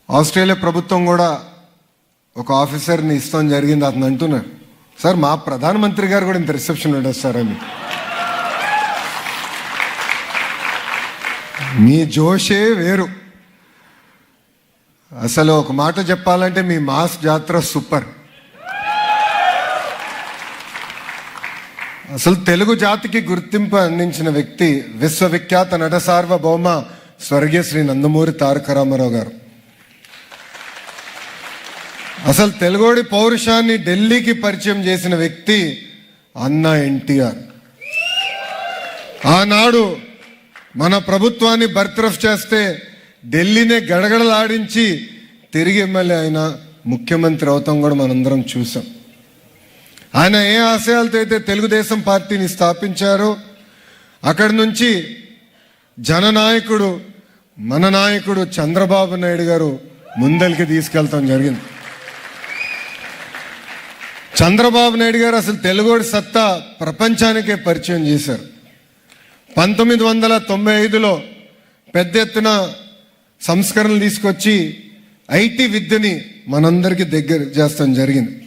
Australia ప్రభుత్వం కూడా ఒక ఆఫీసర్ని ఇస్తాం జరిగింది. అతను అంటున్నారు, సార్ మా ప్రధానమంత్రి గారు కూడా ఇంత రిసెప్షన్ ఉండదు సార్ అని. మీ జోషే వేరు. అసలు ఒక మాట చెప్పాలంటే మీ మాస్ జాతర సూపర్. అసలు తెలుగు జాతికి గుర్తింపు అందించిన వ్యక్తి విశ్వవిఖ్యాత నట సార్వభౌమ స్వర్గీయ శ్రీ నందమూరి తారక రామారావు గారు. అసలు తెలుగోడి పౌరుషాన్ని ఢిల్లీకి పరిచయం చేసిన వ్యక్తి అన్నా ఎన్టీఆర్. ఆనాడు మన ప్రభుత్వాన్ని బర్తరఫ్ చేస్తే ఢిల్లీనే గడగడలాడించి తిరిగి ఎమ్మెల్యే అయిన ముఖ్యమంత్రి అవుతాం కూడా మనందరం చూసాం. ఆయన ఏ ఆశయాలతో అయితే తెలుగుదేశం పార్టీని స్థాపించారో అక్కడి నుంచి జననాయకుడు మన నాయకుడు చంద్రబాబు నాయుడు గారు ముందరికి తీసుకెళ్తాం జరిగింది. చంద్రబాబు నాయుడు గారు అసలు తెలుగోడి సత్తా ప్రపంచానికే పరిచయం చేశారు. 1995లో పెద్ద ఎత్తున సంస్కరణలు తీసుకొచ్చి ఐటీ విద్యని మనందరికీ దగ్గర చేస్తాం జరిగింది.